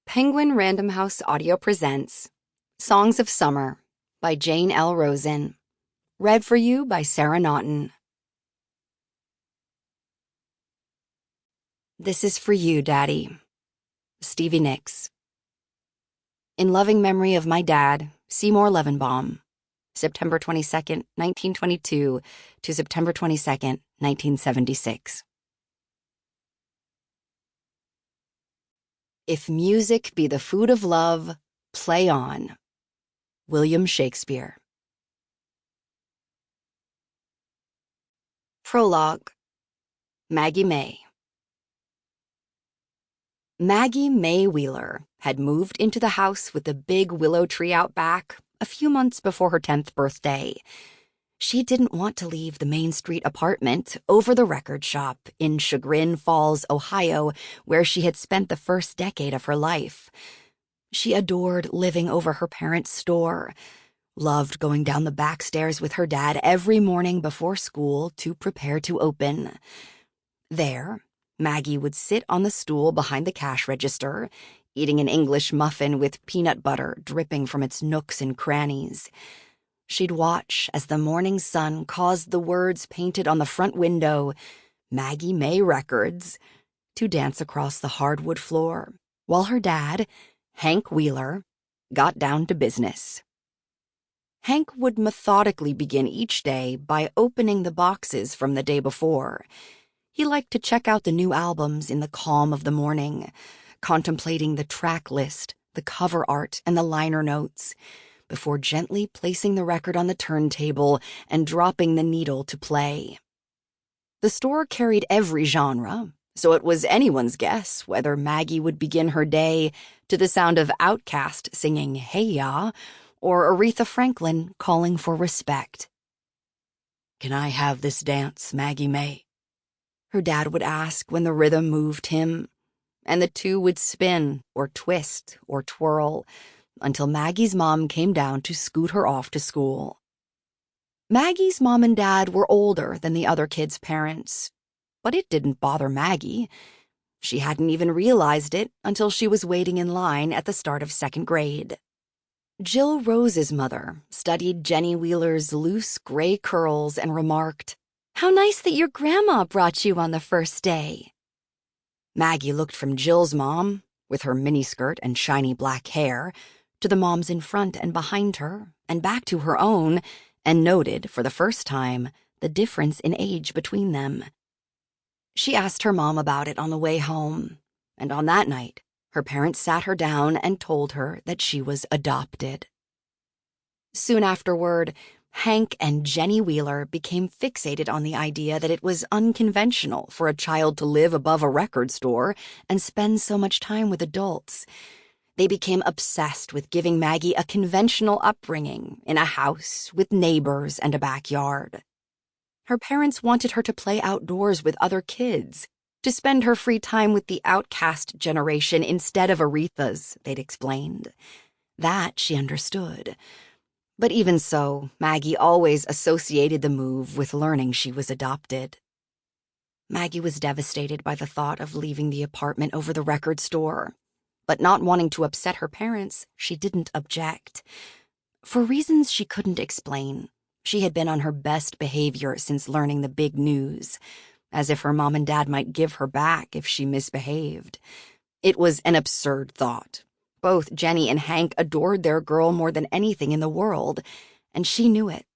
Penguin Random House Audio presents Songs of Summer by Jane L. Rosen. Read for you by Sarah Naughton. This is for you, Daddy. Stevie Nicks. In loving memory of my dad, Seymour Levenbaum, September 22nd, 1922 to September 22nd, 1976. If music be the food of love, play on. William Shakespeare. Prologue. Maggie May. Maggie May Wheeler had moved into the house with the big willow tree out back a few months before her 10th birthday. She didn't want to leave the Main Street apartment over the record shop in Chagrin Falls, Ohio, where she had spent the first decade of her life. She adored living over her parents' store, loved going down the back stairs with her dad every morning before school to prepare to open. There, Maggie would sit on the stool behind the cash register, eating an English muffin with peanut butter dripping from its nooks and crannies. She'd watch as the morning sun caused the words painted on the front window, Maggie May Records, to dance across the hardwood floor, while her dad, Hank Wheeler, got down to business. Hank would methodically begin each day by opening the boxes from the day before. He liked to check out the new albums in the calm of the morning, contemplating the track list, the cover art, and the liner notes, before gently placing the record on the turntable and dropping the needle to play. The store carried every genre, so it was anyone's guess whether Maggie would begin her day to the sound of Outkast singing Hey Ya, or Aretha Franklin calling for respect. "Can I have this dance, Maggie May?" her dad would ask when the rhythm moved him, and the two would spin or twist or twirl until Maggie's mom came down to scoot her off to school. Maggie's mom and dad were older than the other kids' parents, but it didn't bother Maggie. She hadn't even realized it until she was waiting in line at the start of second grade. Jill Rose's mother studied Jenny Wheeler's loose gray curls and remarked, "How nice that your grandma brought you on the first day." Maggie looked from Jill's mom, with her miniskirt and shiny black hair, to the moms in front and behind her, and back to her own, and noted, for the first time, the difference in age between them. She asked her mom about it on the way home, and on that night, her parents sat her down and told her that she was adopted. Soon afterward, Hank and Jenny Wheeler became fixated on the idea that it was unconventional for a child to live above a record store and spend so much time with adults. They became obsessed with giving Maggie a conventional upbringing in a house with neighbors and a backyard. Her parents wanted her to play outdoors with other kids, to spend her free time with the Outkast generation instead of Aretha's, they'd explained. That she understood. But even so, Maggie always associated the move with learning she was adopted. Maggie was devastated by the thought of leaving the apartment over the record store. But not wanting to upset her parents, she didn't object. For reasons she couldn't explain, she had been on her best behavior since learning the big news, as if her mom and dad might give her back if she misbehaved. It was an absurd thought. Both Jenny and Hank adored their girl more than anything in the world, and she knew it.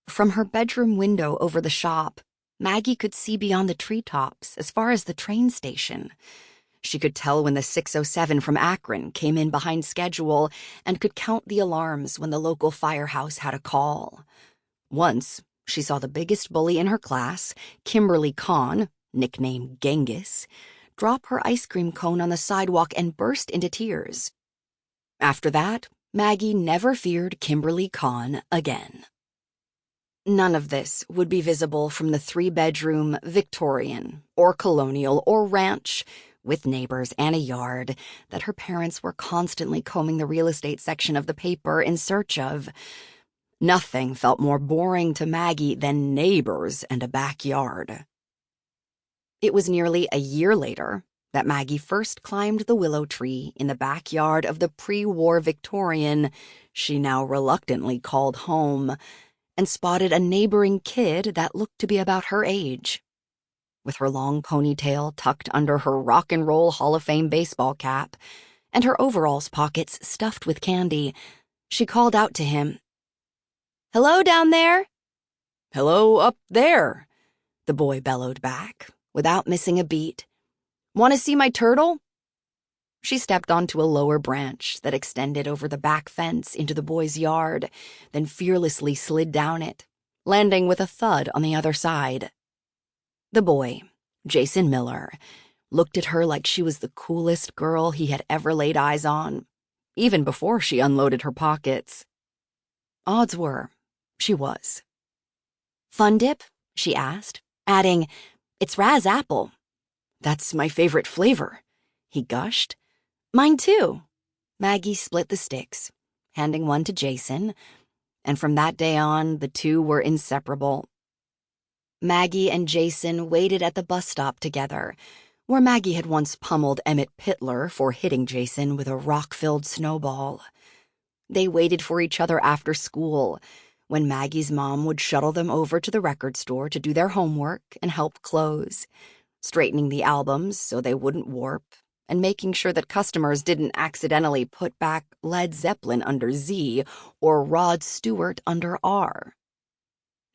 From her bedroom window over the shop, Maggie could see beyond the treetops as far as the train station. She could tell when the 607 from Akron came in behind schedule and could count the alarms when the local firehouse had a call. Once, she saw the biggest bully in her class, Kimberly Kahn, nicknamed Genghis, drop her ice cream cone on the sidewalk and burst into tears. After that, Maggie never feared Kimberly Kahn again. None of this would be visible from the 3-bedroom Victorian or colonial or ranch with neighbors and a yard that her parents were constantly combing the real estate section of the paper in search of. Nothing felt more boring to Maggie than neighbors and a backyard. It was nearly a year later that Maggie first climbed the willow tree in the backyard of the pre-war Victorian she now reluctantly called home, and spotted a neighboring kid that looked to be about her age. With her long ponytail tucked under her Rock and Roll Hall of Fame baseball cap and her overalls pockets stuffed with candy, she called out to him. "Hello down there." "Hello up there," the boy bellowed back, without missing a beat. "Want to see my turtle?" She stepped onto a lower branch that extended over the back fence into the boy's yard, then fearlessly slid down it, landing with a thud on the other side. The boy, Jason Miller, looked at her like she was the coolest girl he had ever laid eyes on, even before she unloaded her pockets. Odds were, she was. "Fun dip?" she asked, adding, "It's Raz apple." "That's my favorite flavor," he gushed. "Mine too." Maggie split the sticks, handing one to Jason, and from that day on, the two were inseparable. Maggie and Jason waited at the bus stop together, where Maggie had once pummeled Emmett Pittler for hitting Jason with a rock-filled snowball. They waited for each other after school, when Maggie's mom would shuttle them over to the record store to do their homework and help close, straightening the albums so they wouldn't warp, and making sure that customers didn't accidentally put back Led Zeppelin under Z or Rod Stewart under R.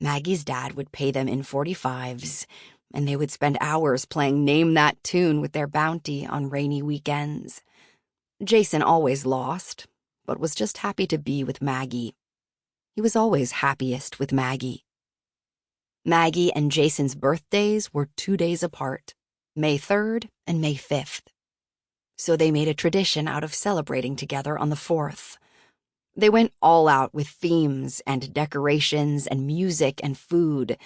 Maggie's dad would pay them in 45s, and they would spend hours playing Name That Tune with their bounty on rainy weekends. Jason always lost, but was just happy to be with Maggie. He was always happiest with Maggie. Maggie and Jason's birthdays were 2 days apart, May 3rd and May 5th. So they made a tradition out of celebrating together on the 4th. They went all out with themes and decorations and music and food,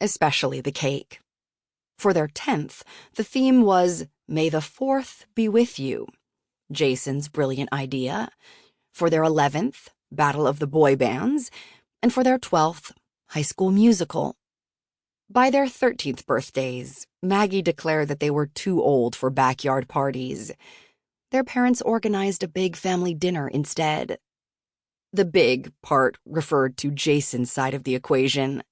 especially the cake. For their 10th, the theme was May the 4th be with you, Jason's brilliant idea. For their 11th, Battle of the Boy Bands, and for their 12th, High School Musical. By their 13th birthdays, Maggie declared that they were too old for backyard parties. Their parents organized a big family dinner instead. The big part referred to Jason's side of the equation.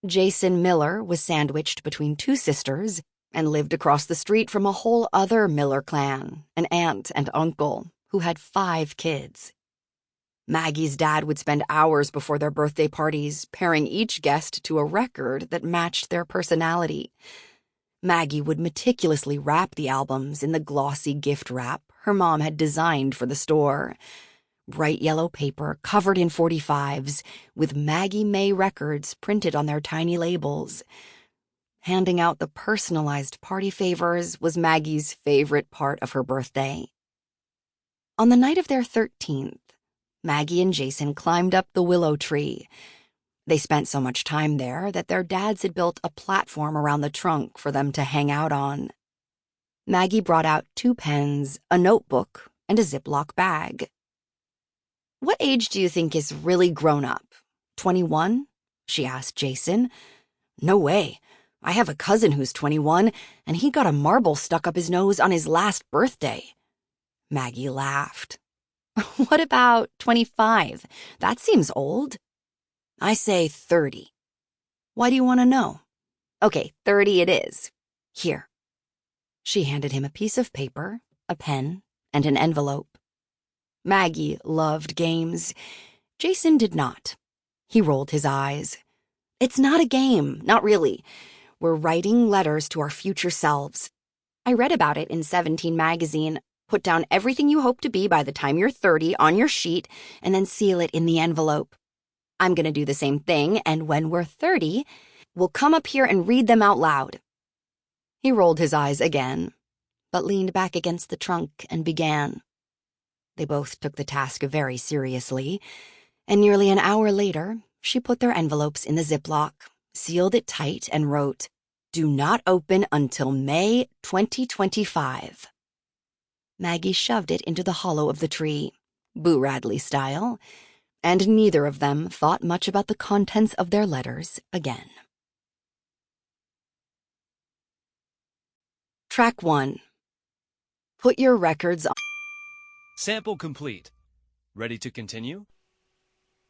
Jason Miller was sandwiched between two sisters and lived across the street from a whole other Miller clan, an aunt and uncle, who had 5 kids. Maggie's dad would spend hours before their birthday parties pairing each guest to a record that matched their personality. Maggie would meticulously wrap the albums in the glossy gift wrap her mom had designed for the store. Bright yellow paper covered in 45s with Maggie May records printed on their tiny labels. Handing out the personalized party favors was Maggie's favorite part of her birthday. On the night of their 13th, Maggie and Jason climbed up the willow tree. They spent so much time there that their dads had built a platform around the trunk for them to hang out on. Maggie brought out 2 pens, a notebook, and a Ziploc bag. "What age do you think is really grown up? 21? She asked Jason. "No way. I have a cousin who's 21, and he got a marble stuck up his nose on his last birthday." Maggie laughed. "What about 25? That seems old." "I say 30. Why do you want to know?" "Okay, 30 it is. Here." She handed him a piece of paper, a pen, and an envelope. Maggie loved games. Jason did not. He rolled his eyes. "It's not a game, not really. We're writing letters to our future selves. I read about it in 17 magazine. Put down everything you hope to be by the time you're 30 on your sheet, and then seal it in the envelope. I'm going to do the same thing, and when we're 30, we'll come up here and read them out loud." He rolled his eyes again, but leaned back against the trunk and began. They both took the task very seriously, and nearly an hour later, she put their envelopes in the Ziploc, sealed it tight, and wrote, "Do not open until May 2025. Maggie shoved it into the hollow of the tree, Boo Radley style, and neither of them thought much about the contents of their letters again. Track 1. Put your records on. Sample complete. Ready to continue?